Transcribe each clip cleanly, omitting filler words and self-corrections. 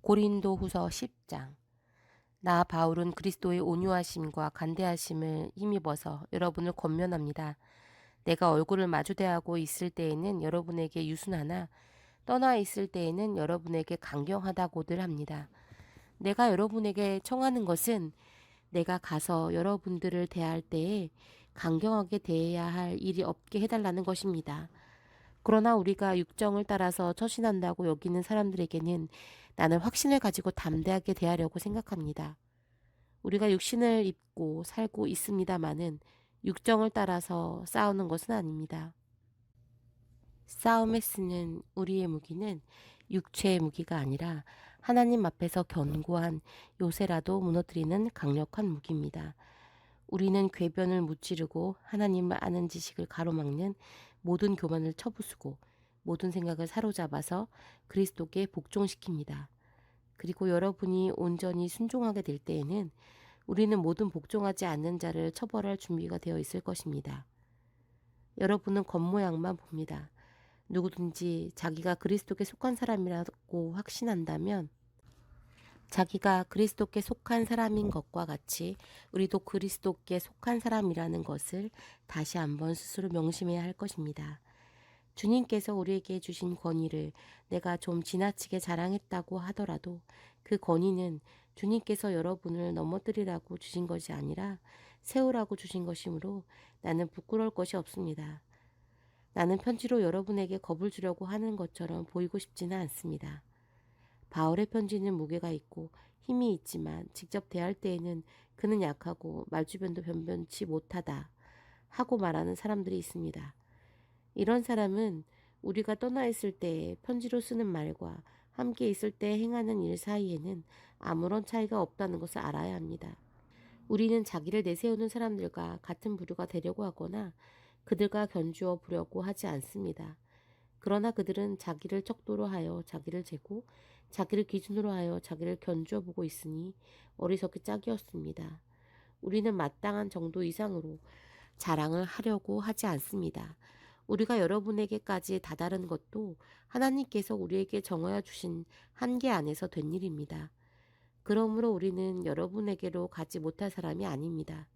고린도후서 10장. 나 바울은 그리스도의 온유하심과 간대하심을 힘입어서 여러분을 권면합니다. 내가 얼굴을 마주대하고 있을 때에는 여러분에게 유순하나 떠나 있을 때에는 여러분에게 강경하다고들 합니다. 내가 여러분에게 청하는 것은 내가 가서 여러분들을 대할 때에 강경하게 대해야 할 일이 없게 해달라는 것입니다. 그러나 우리가 육정을 따라서 처신한다고 여기는 사람들에게는 나는 확신을 가지고 담대하게 대하려고 생각합니다. 우리가 육신을 입고 살고 있습니다마는 육정을 따라서 싸우는 것은 아닙니다. 싸움에 쓰는 우리의 무기는 육체의 무기가 아니라 하나님 앞에서 견고한 요새라도 무너뜨리는 강력한 무기입니다. 우리는 궤변을 무찌르고 하나님을 아는 지식을 가로막는 모든 교만을 쳐부수고 모든 생각을 사로잡아서 그리스도께 복종시킵니다. 그리고 여러분이 온전히 순종하게 될 때에는 우리는 모든 복종하지 않는 자를 처벌할 준비가 되어 있을 것입니다. 여러분은 겉모양만 봅니다. 누구든지 자기가 그리스도께 속한 사람이라고 확신한다면 자기가 그리스도께 속한 사람인 것과 같이 우리도 그리스도께 속한 사람이라는 것을 다시 한번 스스로 명심해야 할 것입니다. 주님께서 우리에게 주신 권위를 내가 좀 지나치게 자랑했다고 하더라도 그 권위는 주님께서 여러분을 넘어뜨리라고 주신 것이 아니라 세우라고 주신 것이므로 나는 부끄러울 것이 없습니다. 나는 편지로 여러분에게 겁을 주려고 하는 것처럼 보이고 싶지는 않습니다. 바울의 편지는 무게가 있고 힘이 있지만 직접 대할 때에는 그는 약하고 말주변도 변변치 못하다 하고 말하는 사람들이 있습니다. 이런 사람은 우리가 떠나 있을 때 편지로 쓰는 말과 함께 있을 때 행하는 일 사이에는 아무런 차이가 없다는 것을 알아야 합니다. 우리는 자기를 내세우는 사람들과 같은 부류가 되려고 하거나 그들과 견주어 보려고 하지 않습니다. 그러나 그들은 자기를 척도로 하여 자기를 재고 자기를 기준으로 하여 자기를 견주어 보고 있으니 어리석기 짝이었습니다. 우리는 마땅한 정도 이상으로 자랑을 하려고 하지 않습니다. 우리가 여러분에게까지 다다른 것도 하나님께서 우리에게 정하여 주신 한계 안에서 된 일입니다. 그러므로 우리는 여러분에게로 가지 못할 사람이 아닙니다.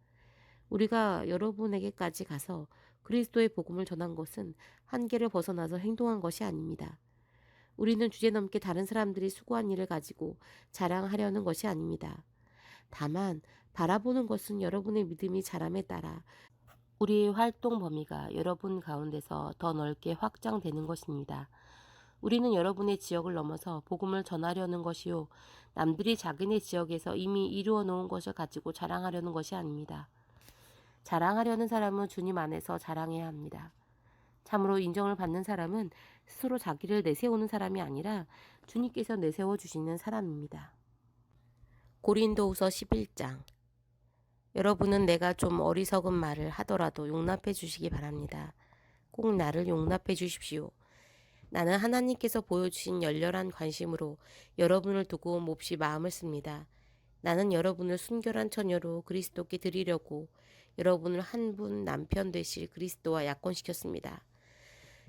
우리가 여러분에게까지 가서 그리스도의 복음을 전한 것은 한계를 벗어나서 행동한 것이 아닙니다. 우리는 주제넘게 다른 사람들이 수고한 일을 가지고 자랑하려는 것이 아닙니다. 다만 바라보는 것은 여러분의 믿음이 자람에 따라 우리의 활동 범위가 여러분 가운데서 더 넓게 확장되는 것입니다. 우리는 여러분의 지역을 넘어서 복음을 전하려는 것이요, 남들이 자기네 지역에서 이미 이루어 놓은 것을 가지고 자랑하려는 것이 아닙니다. 자랑하려는 사람은 주님 안에서 자랑해야 합니다. 참으로 인정을 받는 사람은 스스로 자기를 내세우는 사람이 아니라 주님께서 내세워 주시는 사람입니다. 고린도후서 11장. 여러분은 내가 좀 어리석은 말을 하더라도 용납해 주시기 바랍니다. 꼭 나를 용납해 주십시오. 나는 하나님께서 보여주신 열렬한 관심으로 여러분을 두고 몹시 마음을 씁니다. 나는 여러분을 순결한 처녀로 그리스도께 드리려고 여러분을 한 분 남편 되실 그리스도와 약혼시켰습니다.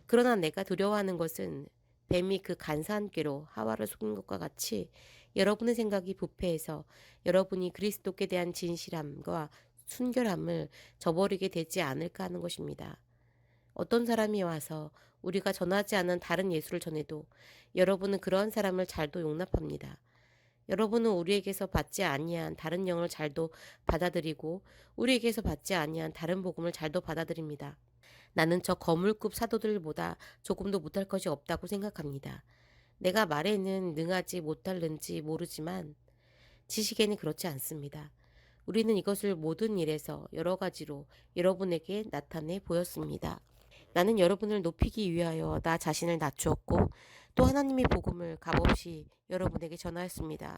그러나 내가 두려워하는 것은 뱀이 그 간사한 꾀로 하와를 속인 것과 같이 여러분의 생각이 부패해서 여러분이 그리스도께 대한 진실함과 순결함을 저버리게 되지 않을까 하는 것입니다. 어떤 사람이 와서 우리가 전하지 않은 다른 예수를 전해도 여러분은 그러한 사람을 잘도 용납합니다. 여러분은 우리에게서 받지 아니한 다른 영을 잘도 받아들이고 우리에게서 받지 아니한 다른 복음을 잘도 받아들입니다. 나는 저 거물급 사도들보다 조금도 못할 것이 없다고 생각합니다. 내가 말에는 능하지 못할는지 모르지만 지식에는 그렇지 않습니다. 우리는 이것을 모든 일에서 여러 가지로 여러분에게 나타내 보였습니다. 나는 여러분을 높이기 위하여 나 자신을 낮추었고 또 하나님의 복음을 값없이 여러분에게 전하였습니다.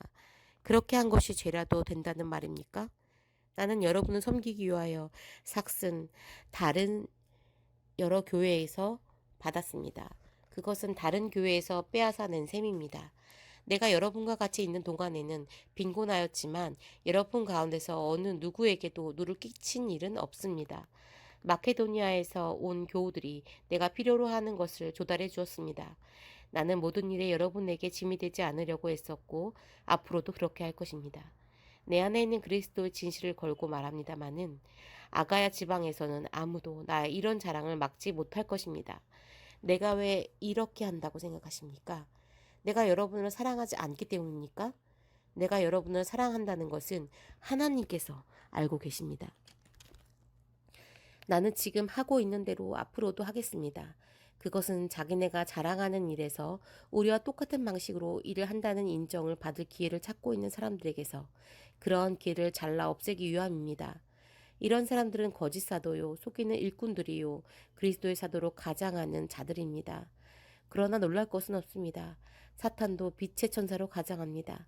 그렇게 한 것이 죄라도 된다는 말입니까? 나는 여러분을 섬기기 위하여 삭슨 다른 여러 교회에서 받았습니다. 그것은 다른 교회에서 빼앗아 낸 셈입니다. 내가 여러분과 같이 있는 동안에는 빈곤하였지만 여러분 가운데서 어느 누구에게도 누를 끼친 일은 없습니다. 마케도니아에서 온 교우들이 내가 필요로 하는 것을 조달해 주었습니다. 나는 모든 일에 여러분에게 짐이 되지 않으려고 애썼고 앞으로도 그렇게 할 것입니다. 내 안에 있는 그리스도의 진실을 걸고 말합니다마는 아가야 지방에서는 아무도 나의 이런 자랑을 막지 못할 것입니다. 내가 왜 이렇게 한다고 생각하십니까? 내가 여러분을 사랑하지 않기 때문입니까? 내가 여러분을 사랑한다는 것은 하나님께서 알고 계십니다. 나는 지금 하고 있는 대로 앞으로도 하겠습니다. 그것은 자기네가 자랑하는 일에서 우리와 똑같은 방식으로 일을 한다는 인정을 받을 기회를 찾고 있는 사람들에게서 그러한 기회를 잘라 없애기 위함입니다. 이런 사람들은 거짓 사도요, 속이는 일꾼들이요, 그리스도의 사도로 가장하는 자들입니다. 그러나 놀랄 것은 없습니다. 사탄도 빛의 천사로 가장합니다.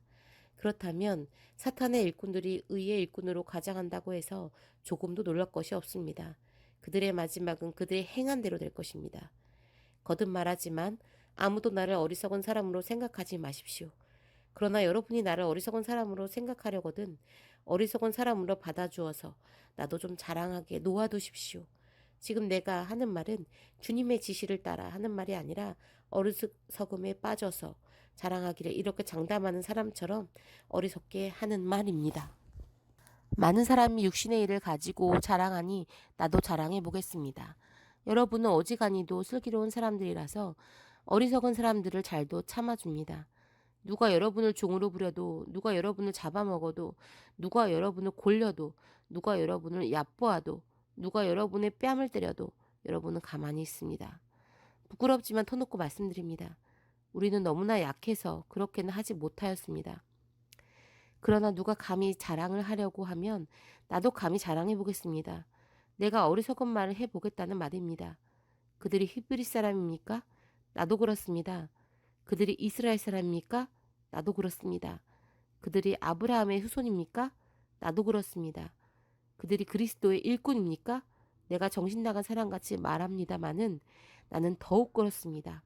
그렇다면 사탄의 일꾼들이 의의 일꾼으로 가장한다고 해서 조금도 놀랄 것이 없습니다. 그들의 마지막은 그들의 행한 대로 될 것입니다. 거듭 말하지만 아무도 나를 어리석은 사람으로 생각하지 마십시오. 그러나 여러분이 나를 어리석은 사람으로 생각하려거든 어리석은 사람으로 받아주어서 나도 좀 자랑하게 놓아두십시오. 지금 내가 하는 말은 주님의 지시를 따라 하는 말이 아니라 어리석음에 빠져서 자랑하기를 이렇게 장담하는 사람처럼 어리석게 하는 말입니다. 많은 사람이 육신의 일을 가지고 자랑하니 나도 자랑해 보겠습니다. 여러분은 어지간히도 슬기로운 사람들이라서 어리석은 사람들을 잘도 참아줍니다. 누가 여러분을 종으로 부려도, 누가 여러분을 잡아먹어도, 누가 여러분을 골려도, 누가 여러분을 얕보아도, 누가 여러분의 뺨을 때려도 여러분은 가만히 있습니다. 부끄럽지만 터놓고 말씀드립니다. 우리는 너무나 약해서 그렇게는 하지 못하였습니다. 그러나 누가 감히 자랑을 하려고 하면 나도 감히 자랑해 보겠습니다. 내가 어리석은 말을 해 보겠다는 말입니다. 그들이 히브리 사람입니까? 나도 그렇습니다. 그들이 이스라엘 사람입니까? 나도 그렇습니다. 그들이 아브라함의 후손입니까? 나도 그렇습니다. 그들이 그리스도의 일꾼입니까? 내가 정신 나간 사람같이 말합니다마는 나는 더욱 그렇습니다.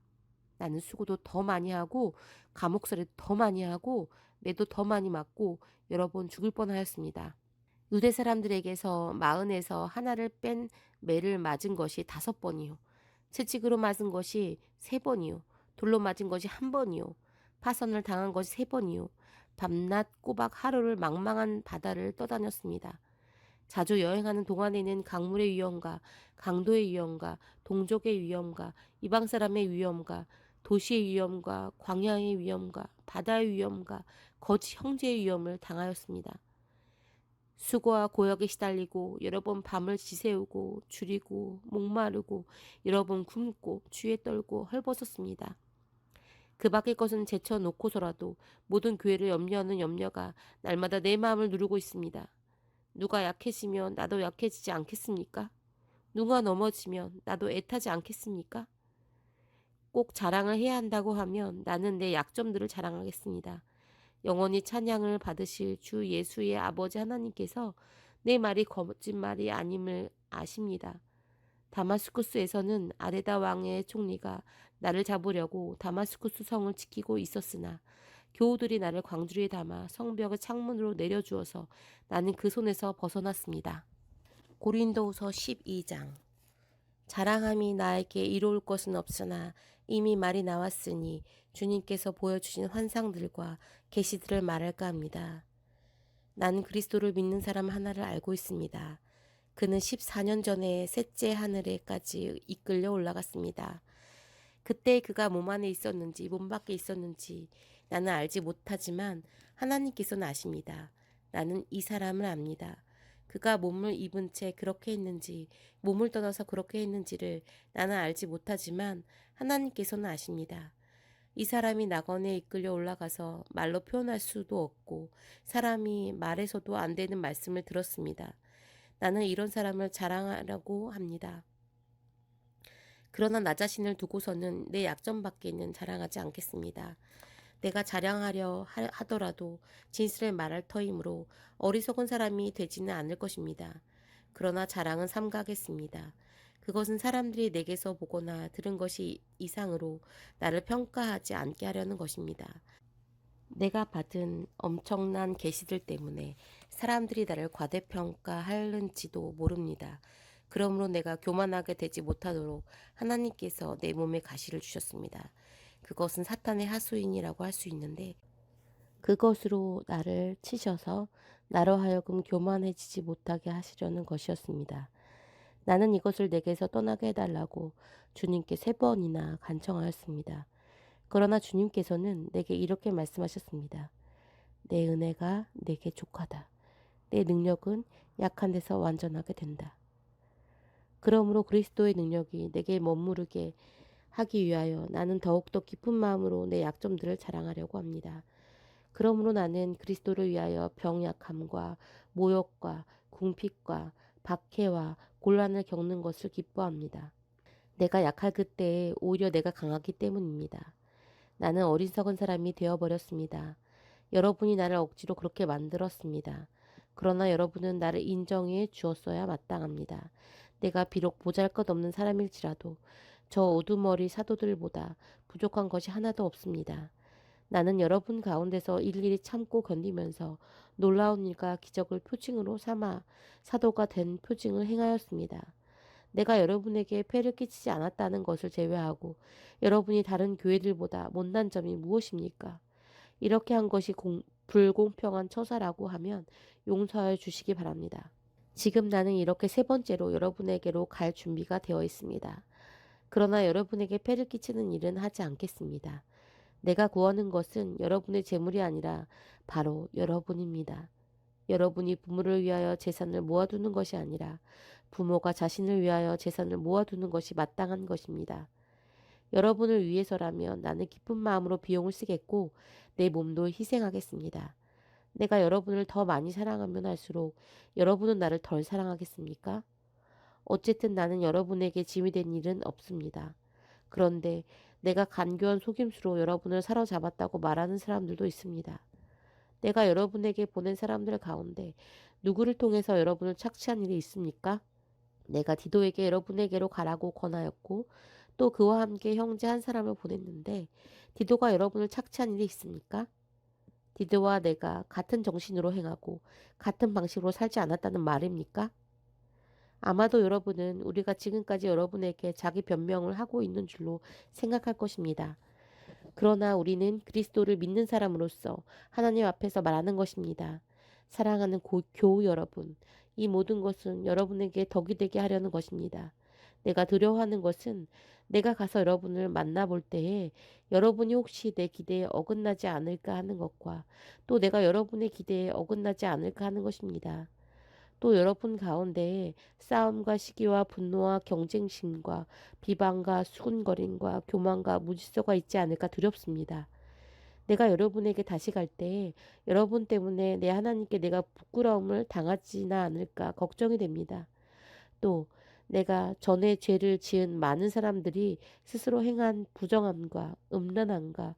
나는 수고도 더 많이 하고 감옥살이도 더 많이 하고 매도 더 많이 맞고 여러 번 죽을 뻔하였습니다. 유대 사람들에게서 마흔에서 하나를 뺀 매를 맞은 것이 5번이요. 채찍으로 맞은 것이 3번이요. 돌로 맞은 것이 1번이요. 파선을 당한 것이 3번이요. 밤낮 꼬박 하루를 망망한 바다를 떠다녔습니다. 자주 여행하는 동안에는 강물의 위험과 강도의 위험과 동족의 위험과 이방 사람의 위험과 도시의 위험과 광야의 위험과 바다의 위험과 거짓 형제의 위험을 당하였습니다. 수고와 고역에 시달리고 여러 번 밤을 지새우고 줄이고 목마르고 여러 번 굶고 추위에 떨고 헐벗었습니다. 그 밖의 것은 제쳐놓고서라도 모든 교회를 염려하는 염려가 날마다 내 마음을 누르고 있습니다. 누가 약해지면 나도 약해지지 않겠습니까? 누가 넘어지면 나도 애타지 않겠습니까? 꼭 자랑을 해야 한다고 하면 나는 내 약점들을 자랑하겠습니다. 영원히 찬양을 받으실 주 예수의 아버지 하나님께서 내 말이 거짓말이 아님을 아십니다. 다마스쿠스에서는 아레다 왕의 총리가 나를 잡으려고 다마스쿠스 성을 지키고 있었으나 교우들이 나를 광주리에 담아 성벽의 창문으로 내려주어서 나는 그 손에서 벗어났습니다. 고린도후서 12장. 자랑함이 나에게 이로울 것은 없으나 이미 말이 나왔으니 주님께서 보여주신 환상들과 계시들을 말할까 합니다. 나는 그리스도를 믿는 사람 하나를 알고 있습니다. 그는 14년 전에 셋째 하늘에까지 이끌려 올라갔습니다. 그때 그가 몸 안에 있었는지 몸 밖에 있었는지 나는 알지 못하지만 하나님께서는 아십니다. 나는 이 사람을 압니다. 그가 몸을 입은 채 그렇게 했는지 몸을 떠나서 그렇게 했는지를 나는 알지 못하지만 하나님께서는 아십니다. 이 사람이 낙원에 이끌려 올라가서 말로 표현할 수도 없고 사람이 말해서도 안 되는 말씀을 들었습니다. 나는 이런 사람을 자랑하려고 합니다. 그러나 나 자신을 두고서는 내 약점밖에는 자랑하지 않겠습니다. 내가 자랑하려 하더라도 진실을 말할 터이므로 어리석은 사람이 되지는 않을 것입니다. 그러나 자랑은 삼가하겠습니다. 그것은 사람들이 내게서 보거나 들은 것이 이상으로 나를 평가하지 않게 하려는 것입니다. 내가 받은 엄청난 계시들 때문에 사람들이 나를 과대평가하는지도 모릅니다. 그러므로 내가 교만하게 되지 못하도록 하나님께서 내 몸에 가시를 주셨습니다. 그것은 사탄의 하수인이라고 할 수 있는데 그것으로 나를 치셔서 나로 하여금 교만해지지 못하게 하시려는 것이었습니다. 나는 이것을 내게서 떠나게 해달라고 주님께 3번이나 간청하였습니다. 그러나 주님께서는 내게 이렇게 말씀하셨습니다. 내 은혜가 내게 족하다. 내 능력은 약한 데서 완전하게 된다. 그러므로 그리스도의 능력이 내게 머무르게 하기 위하여 나는 더욱더 깊은 마음으로 내 약점들을 자랑하려고 합니다. 그러므로 나는 그리스도를 위하여 병약함과 모욕과 궁핍과 박해와 곤란을 겪는 것을 기뻐합니다. 내가 약할 그때에 오히려 내가 강하기 때문입니다. 나는 어리석은 사람이 되어버렸습니다. 여러분이 나를 억지로 그렇게 만들었습니다. 그러나 여러분은 나를 인정해 주었어야 마땅합니다. 내가 비록 보잘것없는 사람일지라도 저 우두머리 사도들보다 부족한 것이 하나도 없습니다. 나는 여러분 가운데서 일일이 참고 견디면서 놀라운 일과 기적을 표징으로 삼아 사도가 된 표징을 행하였습니다. 내가 여러분에게 폐를 끼치지 않았다는 것을 제외하고 여러분이 다른 교회들보다 못난 점이 무엇입니까? 이렇게 한 것이 불공평한 처사라고 하면 용서해 주시기 바랍니다. 지금 나는 이렇게 3번째로 여러분에게로 갈 준비가 되어 있습니다. 그러나 여러분에게 폐를 끼치는 일은 하지 않겠습니다. 내가 구하는 것은 여러분의 재물이 아니라 바로 여러분입니다. 여러분이 부모를 위하여 재산을 모아두는 것이 아니라 부모가 자신을 위하여 재산을 모아두는 것이 마땅한 것입니다. 여러분을 위해서라면 나는 기쁜 마음으로 비용을 쓰겠고 내 몸도 희생하겠습니다. 내가 여러분을 더 많이 사랑하면 할수록 여러분은 나를 덜 사랑하겠습니까? 어쨌든 나는 여러분에게 짐이 된 일은 없습니다. 그런데 내가 간교한 속임수로 여러분을 사로잡았다고 말하는 사람들도 있습니다. 내가 여러분에게 보낸 사람들 가운데 누구를 통해서 여러분을 착취한 일이 있습니까? 내가 디도에게 여러분에게로 가라고 권하였고 또 그와 함께 형제 한 사람을 보냈는데 디도가 여러분을 착취한 일이 있습니까? 디도와 내가 같은 정신으로 행하고 같은 방식으로 살지 않았다는 말입니까? 아마도 여러분은 우리가 지금까지 여러분에게 자기 변명을 하고 있는 줄로 생각할 것입니다. 그러나 우리는 그리스도를 믿는 사람으로서 하나님 앞에서 말하는 것입니다. 사랑하는 교우 여러분, 이 모든 것은 여러분에게 덕이 되게 하려는 것입니다. 내가 두려워하는 것은 내가 가서 여러분을 만나볼 때에 여러분이 혹시 내 기대에 어긋나지 않을까 하는 것과 또 내가 여러분의 기대에 어긋나지 않을까 하는 것입니다. 또 여러분 가운데에 싸움과 시기와 분노와 경쟁심과 비방과 수군거림과 교만과 무질서가 있지 않을까 두렵습니다. 내가 여러분에게 다시 갈 때에 여러분 때문에 내 하나님께 내가 부끄러움을 당하지나 않을까 걱정이 됩니다. 또 내가 전에 죄를 지은 많은 사람들이 스스로 행한 부정함과 음란함과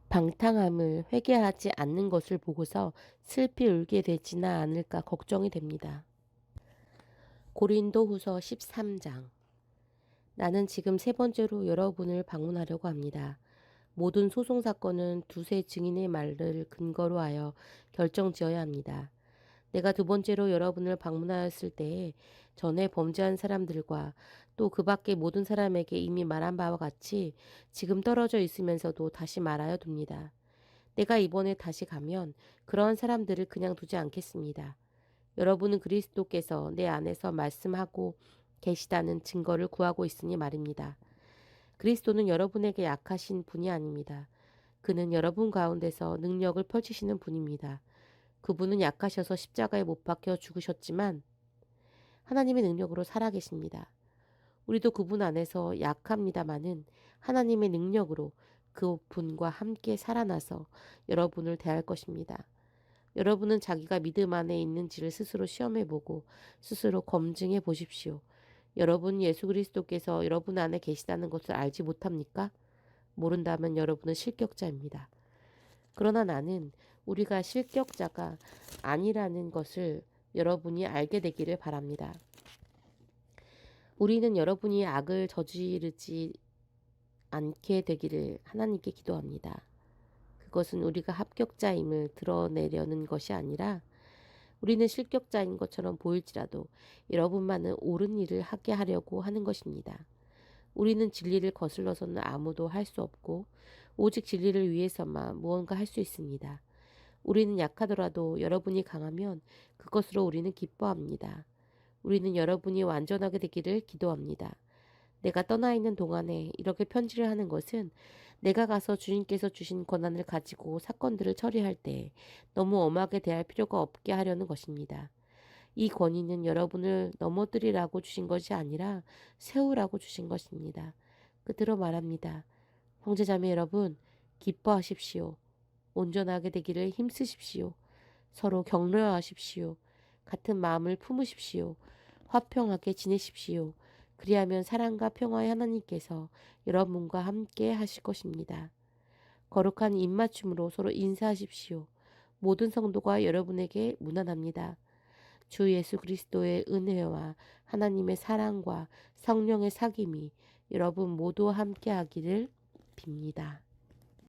방탕함을 회개하지 않는 것을 보고서 슬피 울게 되지나 않을까 걱정이 됩니다. 고린도후서 13장. 나는 지금 3번째로 여러분을 방문하려고 합니다. 모든 소송 사건은 두세 증인의 말을 근거로 하여 결정지어야 합니다. 내가 2번째로 여러분을 방문하였을 때에 전에 범죄한 사람들과 또 그 밖의 모든 사람에게 이미 말한 바와 같이 지금 떨어져 있으면서도 다시 말하여 둡니다. 내가 이번에 다시 가면 그러한 사람들을 그냥 두지 않겠습니다. 여러분은 그리스도께서 내 안에서 말씀하고 계시다는 증거를 구하고 있으니 말입니다. 그리스도는 여러분에게 약하신 분이 아닙니다. 그는 여러분 가운데서 능력을 펼치시는 분입니다. 그분은 약하셔서 십자가에 못 박혀 죽으셨지만 하나님의 능력으로 살아계십니다. 우리도 그분 안에서 약합니다마는 하나님의 능력으로 그분과 함께 살아나서 여러분을 대할 것입니다. 여러분은 자기가 믿음 안에 있는지를 스스로 시험해보고 스스로 검증해 보십시오. 여러분 예수 그리스도께서 여러분 안에 계시다는 것을 알지 못합니까? 모른다면 여러분은 실격자입니다. 그러나 나는 우리가 실격자가 아니라는 것을 여러분이 알게 되기를 바랍니다. 우리는 여러분이 악을 저지르지 않게 되기를 하나님께 기도합니다. 그것은 우리가 합격자임을 드러내려는 것이 아니라 우리는 실격자인 것처럼 보일지라도 여러분만은 옳은 일을 하게 하려고 하는 것입니다. 우리는 진리를 거슬러서는 아무도 할 수 없고 오직 진리를 위해서만 무언가 할 수 있습니다. 우리는 약하더라도 여러분이 강하면 그것으로 우리는 기뻐합니다. 우리는 여러분이 완전하게 되기를 기도합니다. 내가 떠나 있는 동안에 이렇게 편지를 하는 것은 내가 가서 주님께서 주신 권한을 가지고 사건들을 처리할 때 너무 엄하게 대할 필요가 없게 하려는 것입니다. 이 권위는 여러분을 넘어뜨리라고 주신 것이 아니라 세우라고 주신 것입니다. 그대로 말합니다. 형제자매 여러분, 기뻐하십시오. 온전하게 되기를 힘쓰십시오. 서로 격려하십시오. 같은 마음을 품으십시오. 화평하게 지내십시오. 그리하면 사랑과 평화의 하나님께서 여러분과 함께 하실 것입니다. 거룩한 입맞춤으로 서로 인사하십시오. 모든 성도가 여러분에게 문안합니다. 주 예수 그리스도의 은혜와 하나님의 사랑과 성령의 사귐이 여러분 모두와 함께 하기를 빕니다.